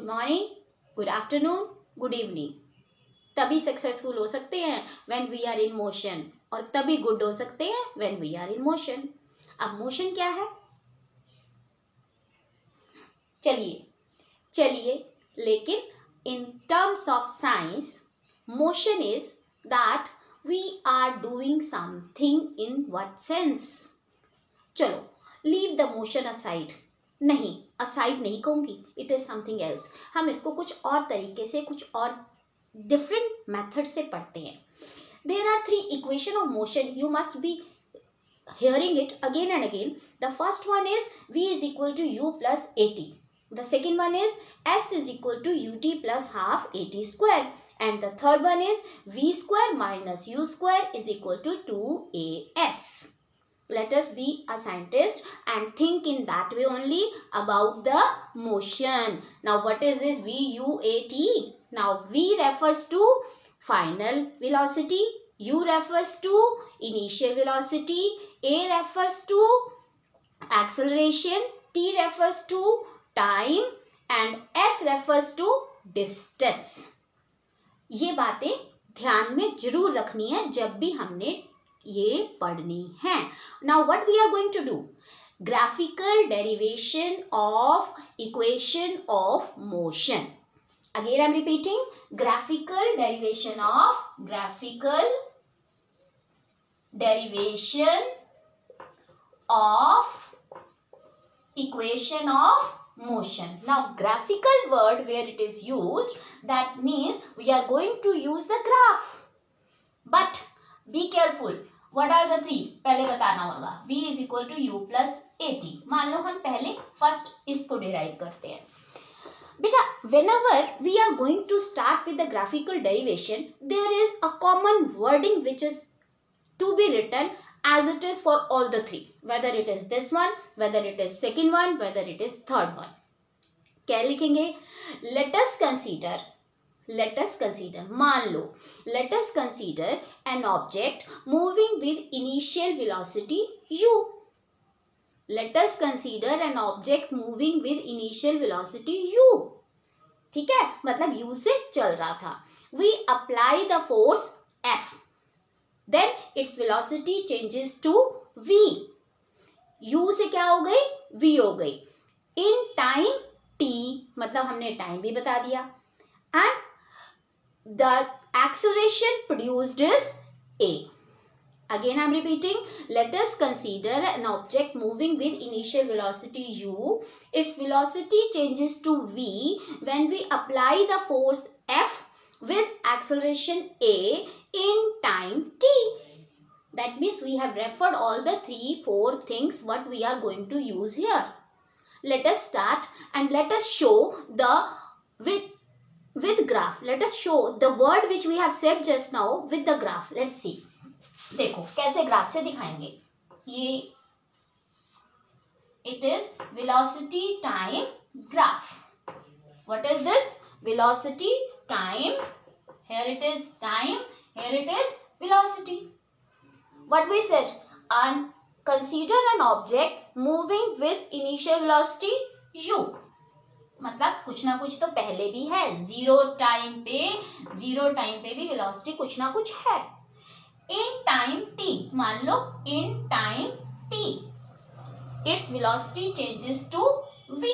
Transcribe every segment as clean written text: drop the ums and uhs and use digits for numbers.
Good morning, good afternoon, good evening. तभी successful हो सकते हैं when we are in motion, और तभी गुड हो सकते हैं when we are in motion. अब मोशन क्या है? चलिए लेकिन in terms of science motion is that we are doing something in what sense. चलो लीव द मोशन असाइड, नहीं असाइड नहीं कहूंगी, इट इज समथिंग एल्स। हम इसको कुछ और तरीके से, कुछ और डिफरेंट मेथड से पढ़ते हैं। There are 3 equation of motion, you must be hearing it again and again. The first one is v is equal to u plus at. The second one is s is equal to ut plus half at square. And the third one is v square minus u square is equal to 2as. Let us be a scientist and think in that way only about the motion. Now what is this VUAT? Now V refers to final velocity, U refers to initial velocity, A refers to acceleration, T refers to time and S refers to distance. ये बातें ध्यान में जरूर रखनी है जब भी हमने ये पढ़नी है। Now what we are going to do? Graphical derivation of equation of motion. Again I am repeating, graphical derivation of equation of motion. Now graphical word where it is used, that means we are going to use the graph. But be careful. What are the 3? पहले बताना होगा। V is equal to U plus AT. मान लो हम पहले first इसको derive करते हैं। बेटा, whenever we are going to start with the graphical derivation, there is a common wording which is to be written as it is for all the 3. Whether it is this one, whether it is second one, whether it is third one. क्या लिखेंगे? Let us consider, मान लो, let us consider an object moving with initial velocity u. Let us consider an object moving with initial velocity u. ठीक है, मतलब u से चल रहा था। We apply the force F. Then its velocity changes to v. u से क्या हो गई? v हो गई। In time t, मतलब हमने टाइम भी बता दिया। And the acceleration produced is a. Again I am repeating, let us consider an object moving with initial velocity u. Its velocity changes to v when we apply the force F with acceleration a in time t. That means we have referred all the 3-4 things what we are going to use here. Let us start and let us show the with graph. Let us show the word which we have said just now with the graph. Let's see. देखो कैसे graph से दिखाएंगे। ये it is velocity time graph. What is this? Velocity time. Here it is time, here it is velocity. What we said? And consider an object moving with initial velocity u. मतलब कुछ ना कुछ तो पहले भी है। जीरो टाइम पे भी वेलोसिटी कुछ ना कुछ है। इन टाइम t, मान लो in time t, its velocity changes to v.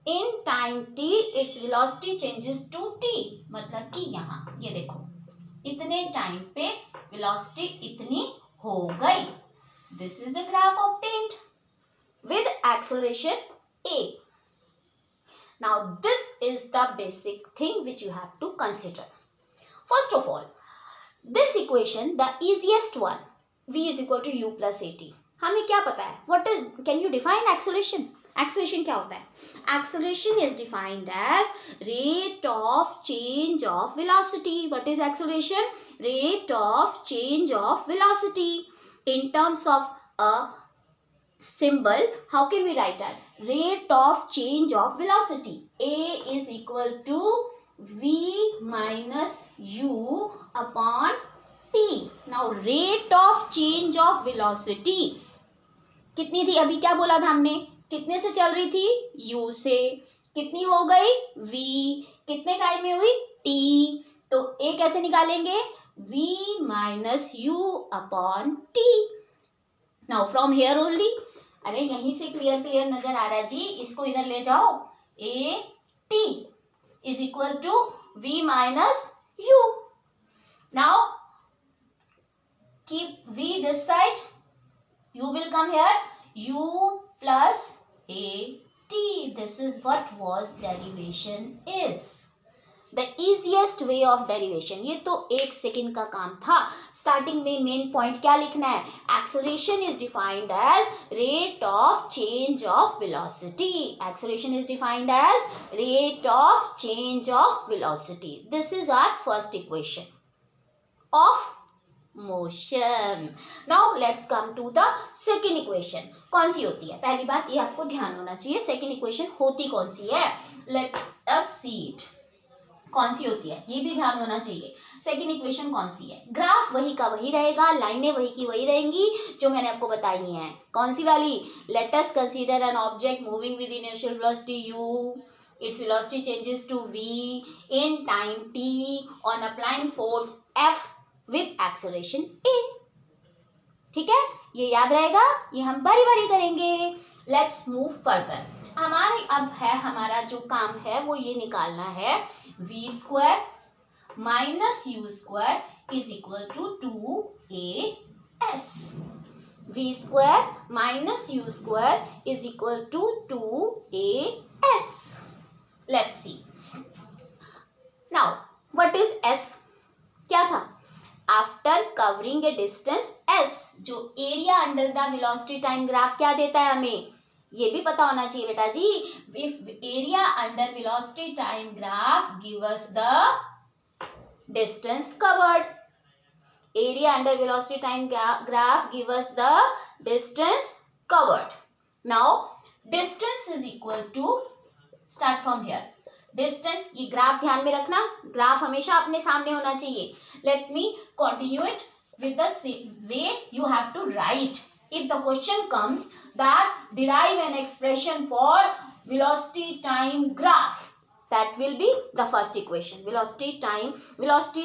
In time t, its velocity changes to t. मतलब कि यहाँ ये देखो, इतने टाइम पे वेलोसिटी इतनी हो गई। This is the graph obtained with acceleration a. Now this is the basic thing which you have to consider. First of all, this equation, the easiest one, v is equal to u plus at. हमें क्या पता है? What is? Can you define acceleration? Acceleration क्या होता है? Acceleration is defined as rate of change of velocity. What is acceleration? Rate of change of velocity. In terms of a symbol, how can we write that? Rate of change of velocity. A is equal to v minus u upon t. Now rate of change of velocity कितनी थी? अभी क्या बोला था हमने? कितने से चल रही थी? u से। कितनी हो गई v, कितने टाइम में हुई t, तो a कैसे निकालेंगे v minus you upon t. Now from here only, अरे यहीं से क्लियर नजर आ रहा है जी, इसको इधर ले जाओ, a t is equal to v minus u. Now keep v this side, u will come here, u plus a t. This is what was derivation is. The easiest way of derivation. ये तो 1 second का काम था. Starting में main point क्या लिखना है, acceleration is defined as rate of change of velocity. Acceleration is defined as rate of change of velocity. This is our first equation of motion. Now let's come to the second equation. कौन सी होती है, पहली बात ये आपको ध्यान होना चाहिए, सेकेंड इक्वेशन होती कौन सी है. Let us see it. कौन सी होती है ये भी ध्यान होना चाहिए. सेकेंड इक्वेशन कौन सी है, ग्राफ वही का वही रहेगा, लाइनें वही की वही रहेंगी जो मैंने आपको बताई हैं. कौन सी वाली, late us consider an object moving with initial velocity u, its velocity changes to v in time t on applying force f with acceleration a. ठीक है, ये याद रहेगा, ये हम बारी बारी करेंगे. Let's move further. हमारे अब है, हमारा जो काम है वो ये निकालना है, v square minus u square is equal to 2as. v square minus u square is equal to 2as. Let's see. Now what is s, क्या था, after covering a distance s, जो area under the velocity time graph क्या देता है हमें, ये भी पता होना चाहिए बेटा जी. Area under velocity time graph give us the distance covered. Area under velocity time graph give us the distance covered. Now distance is equal to, start from here, distance, ये ग्राफ ध्यान में रखना, ग्राफ हमेशा अपने सामने होना चाहिए. Let me continue it with the way you have to write. If the question comes that derive an expression for velocity time graph, that will be the first equation, velocity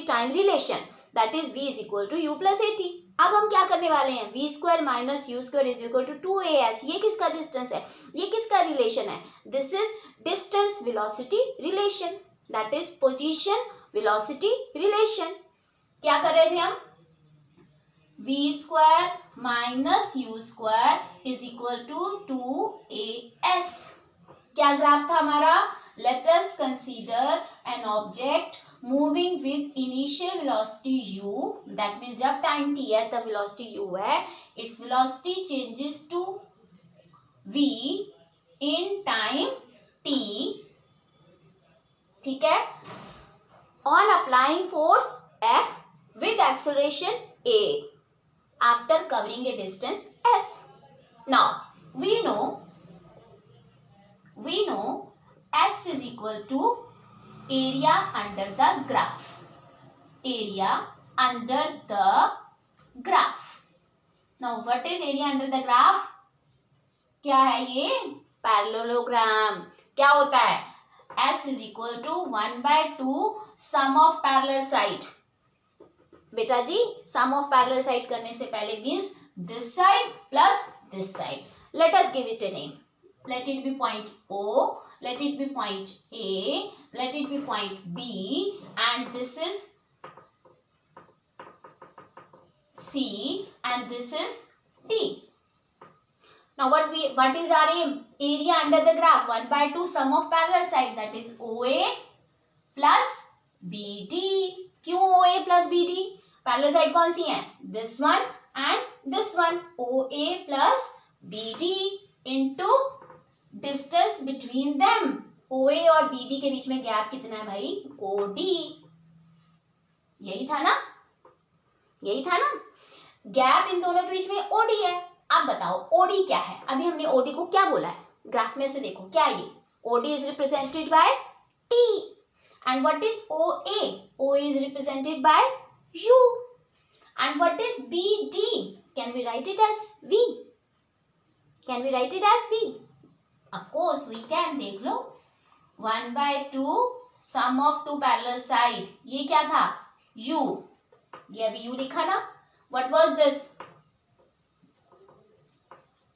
time relation, that is v is equal to u plus at. अब हम क्या करने वाले हैं, v square minus u square is equal to 2as. ये किसका distance है, ये किसका रिलेशन है, this is distance velocity relation, that is position velocity relation. क्या कर रहे थे हम, v square minus u square is equal to 2as. क्या ग्राफ था हमारा, let us consider an object moving with initial velocity u, that means जब time t है तब वेलोसिटी u है, it's velocity changes to v in time t. ठीक है, on applying force f with acceleration a after covering a distance s. Now we know s is equal to area under the graph. Area under the graph. Now what is area under the graph? क्या है ये, parallelogram. क्या होता है, s is equal to 1/2 sum of parallel side. बेटा जी सम of parallel side करने से पहले means this side plus this side. Let us give it a name, let it be point o, let it be point a, let it be point b, and this is c and this is d. Now what is our aim, area under the graph 1/2 sum of parallel side, that is oa plus bd. क्यों oa plus bd, parallel side कौन सी है, this one and this one, OA plus BD into distance between them. OA और BD के बीच में gap कितना है भाई, OD. यही था ना, गैप इन दोनों के बीच में OD है. अब बताओ OD क्या है, अभी हमने OD को क्या बोला है, ग्राफ में से देखो क्या है ये, OD is represented by T. And what is OA? OA is represented by U. And what is BD? Can we write it as V? Can we write it as V? Of course we can. देख लो 1/2 सम of to parallel side, ये क्या था u, ये अभी u लिखा ना. What was this,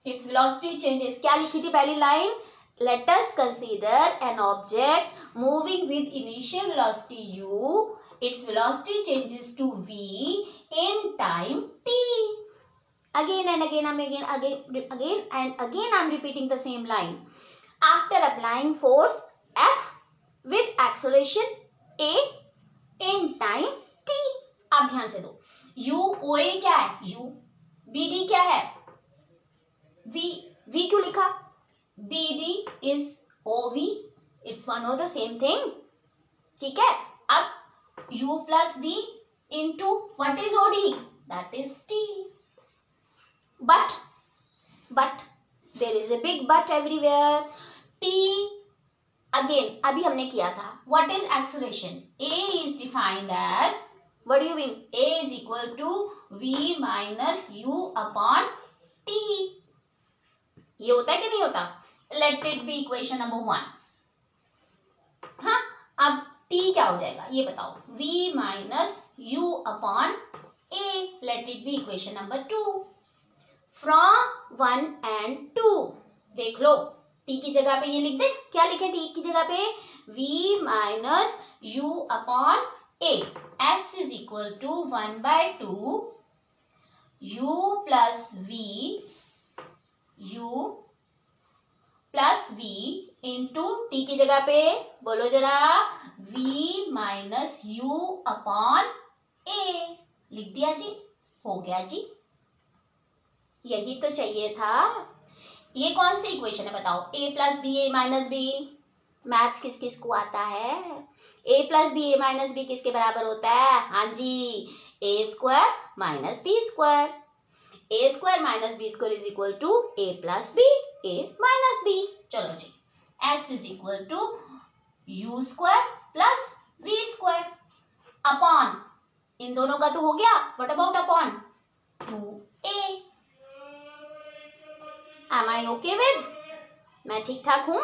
it's velocity changes. क्या लिखी थी पहली line, late us consider an object moving with initial velocity u, its velocity changes to v in time t. Again and again and again I'm repeating the same line. After applying force F with acceleration a in time t. अब ध्यान से दो, u OA क्या है, u, BD क्या है, v क्यों लिखा, BD is OV, it's one or the same thing. ठीक है. अब u plus v into what is OD, that is t. But there is a big but everywhere. t again अभी हमने किया था. What is acceleration, a is defined as, what do you mean, a is equal to v minus u upon t. ये होता है कि नहीं होता, let it be equation number 1. हाँ, अब t क्या हो जाएगा ये बताओ, v minus u upon a, let it be equation number 2. From 1 and 2 देख लो, t की जगह पे ये लिख दे, क्या लिखे t की जगह पे, v minus u upon a, s is equal to 1/2 u plus v into T की जगह पे बोलो जरा, v minus u upon a. लिख दिया जी, हो गया जी, यही तो चाहिए था. ये कौन सी इक्वेशन है बताओ, a plus B A minus B. Maths किस किस को आता है, a plus B A minus B किसके बराबर होता है, हाँ जी, a square minus B square. a square minus B square is equal to a plus B, a minus B. चलो जी, s is equal to u square plus v square upon, इन दोनों का तो हो गया, what about upon 2a. Am I okay with, मैं ठीक ठाक हूँ,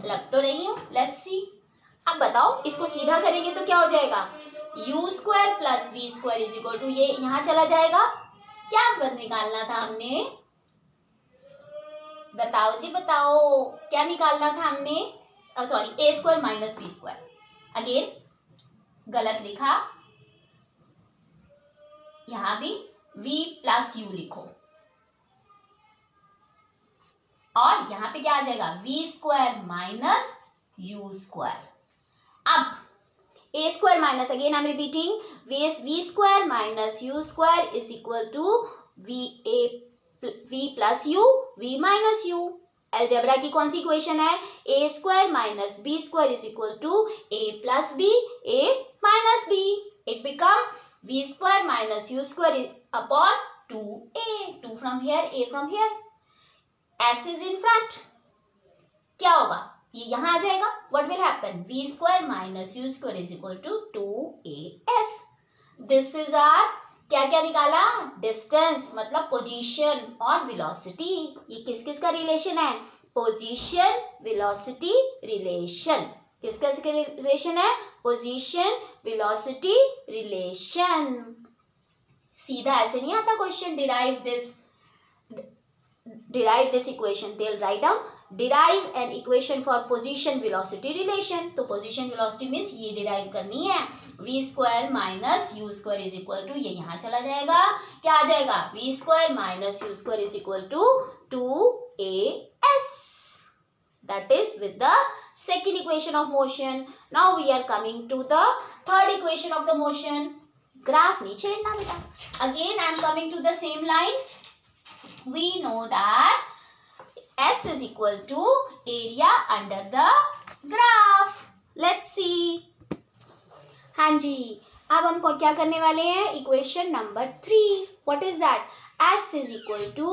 लग तो रही हूँ. Let's see. अब बताओ, इसको सीधा करेंगे तो क्या हो जाएगा, u square plus v square is equal to, ये यहाँ चला जाएगा. क्या पर निकालना था हमने, बताओ जी बताओ, क्या निकालना था हमने, sorry, a square minus B square. Again गलत लिखा, यहां भी v प्लस u लिखो, और यहां पे क्या आ जाएगा, v square minus u square. अब a square minus, again I am repeating, v square minus u square is equal to v plus u, v minus u. Algebra की कौन सी इक्वेशन है, a square minus B square is equal to a plus B, a minus b. It become v square minus u square upon 2a, 2 from here, a from here, s is in front. क्या होगा, ये यहां आ जाएगा. What will happen, v square minus u square is equal to 2as. This is our, क्या क्या निकाला, distance मतलब पोजीशन और वेलोसिटी. ये किस किस का रिलेशन है, पोजीशन वेलोसिटी रिलेशन. किसका रिलेशन है, पोजीशन वेलोसिटी रिलेशन. सीधा ऐसे नहीं आता question, derive this equation. They'll write down derive an equation for position velocity relation. तो position velocity means ये derive करनी है. v square minus u square is equal to, ये यहाँ चला जाएगा, क्या आ जाएगा, v square minus u square is equal to 2as. That is with the second equation of motion. Now we are coming to the third equation of the motion. Graph नहीं छेड़ना बेटा. Again I am coming to the same line. We know that S is equal to area under the graph. Let's see. हाँ जी, अब हम क्या करने वाले हैं, equation number 3. What is that? S is equal to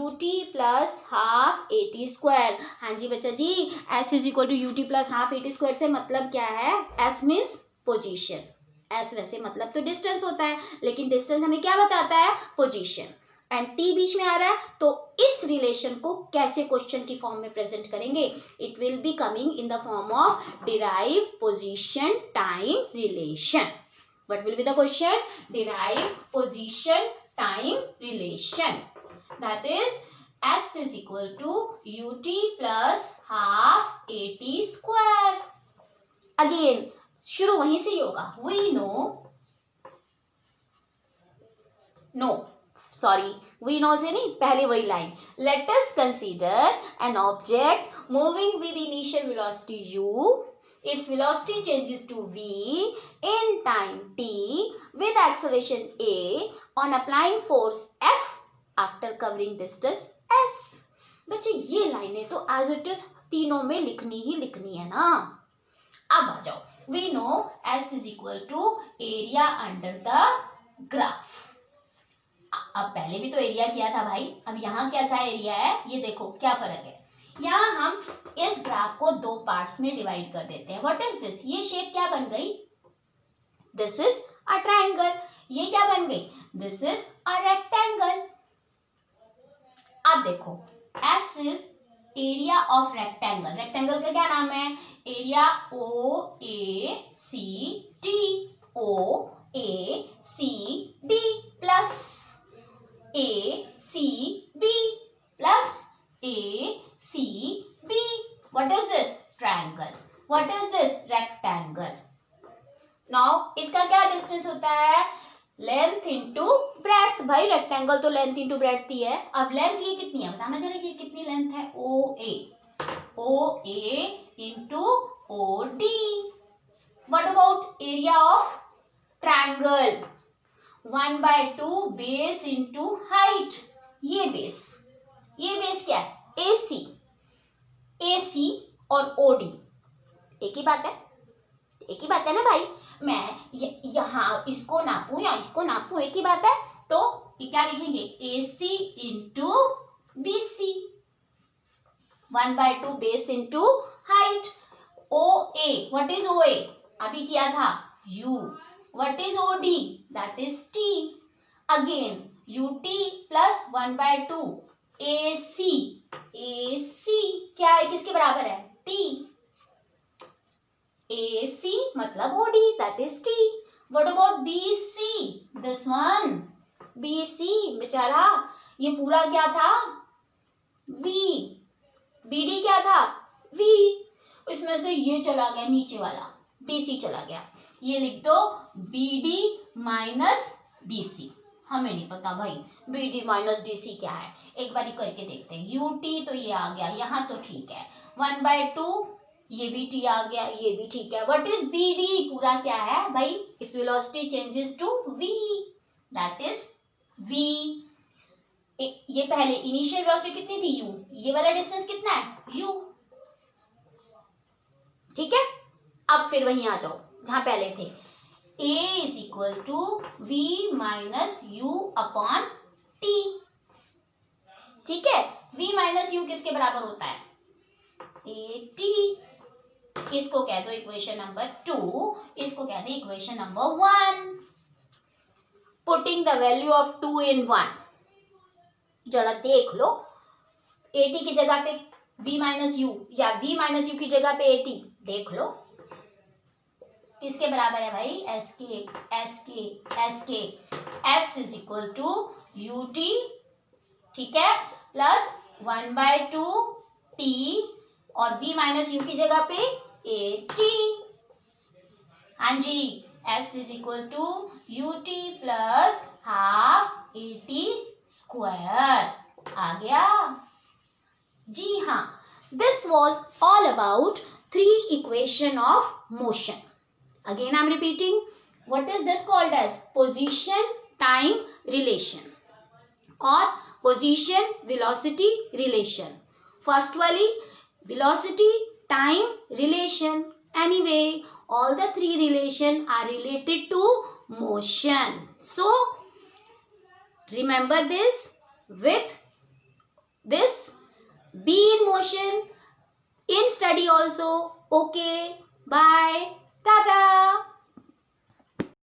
ut plus half at square. हाँ जी बच्चा जी, S is equal to ut plus half at square से मतलब क्या है, S means position. S वैसे मतलब तो डिस्टेंस होता है, लेकिन डिस्टेंस हमें क्या बताता है, पोजीशन. एंड टी बीच में आ रहा है, तो इस रिलेशन को कैसे क्वेश्चन की फॉर्म में प्रेजेंट करेंगे? It will be coming in the form of derive position time relation. What will be the question? Derive position time relation. That is S is equal to UT plus half AT square. Again, शुरू वहीं से ही होगा. We know से नहीं, पहले वही line. Let us consider an object moving with initial velocity u. Its velocity changes to v in time t with acceleration a on applying force f after covering distance s. बच्चे ये लाइनें तो as it is तीनों में लिखनी ही लिखनी है ना. अब आ जाओ. We know S is equal to area under the graph. अब पहले भी तो एरिया किया था भाई. अब यहाँ कैसा एरिया है ये देखो, क्या फर्क है. यहाँ हम इस ग्राफ को दो पार्ट्स में डिवाइड कर देते हैं. What is this? ये शेप क्या बन गई? This is a triangle. ये क्या बन गई? This is a rectangle. अब देखो, S is area of rectangle. Rectangle का क्या नाम है? Area OACD. OACD plus ACB plus ACB. What is this? Triangle. What is this? Rectangle. Now इसका क्या डिस्टेंस होता है? Length into breadth. भाई रेक्टेंगल तो लेंथ इंटू ब्रेड्थ ही है. अब लेंथ ये कितनी है बताना जरा, ये कितनी लेंथ है? OA into OD. What about area of triangle? 1/2 base into height. ये बेस क्या है? AC और OD एक ही बात है ना भाई. मैं यहाँ इसको नापूं या इसको नापूं, एक ही बात है. तो ये क्या लिखेंगे? AC into BC. 1/2 base into height. OA, what is OA? अभी किया था U. What is OD? That is T. Again UT plus 1/2 AC. AC क्या है? किसके बराबर है? T. AC मतलब OD, that is T. What about BC? This one. BC बेचारा ये पूरा क्या था? B. BD क्या था? V. इसमें से ये चला गया नीचे वाला, BC चला गया. ये लिख दो BD माइनस DC. हमें नहीं पता भाई BD माइनस DC क्या है. एक बार करके देखते हैं. UT तो ये आ गया, यहाँ तो ठीक है. 1/2 ये भी T आ गया, ये भी ठीक है. What is BD? पूरा क्या है भाई? It's velocity changes to V. That is V. ये पहले इनिशियल वेलोसिटी कितनी थी? U. ये वाला डिस्टेंस कितना है? U. ठीक है. अब फिर वहीं आ जाओ जहां पहले थे. A is equal to V minus U upon T. ठीक है. V minus U किसके बराबर होता है? AT. इसको कह दो इक्वेशन नंबर 2. इसको कह दो equation number 1. Putting the value of 2 in 1. जरा देख लो. AT की जगह पे V minus U या V minus U की जगह पे AT देख लो. किसके बराबर है भाई? SK. S is equal to UT. ठीक है. प्लस 1/2 T और V माइनस U की जगह पे AT. हाँ जी. S is equal to UT plus half AT square. आ गया जी. हाँ. This was all about 3 equation of motion. Again I am repeating. What is this called as? Position time relation or position velocity relation. First वाली velocity time relation. Anyway, all the 3 relation are related to motion. So remember this. With this, be in motion in study also. Okay. Bye. Ta-ta.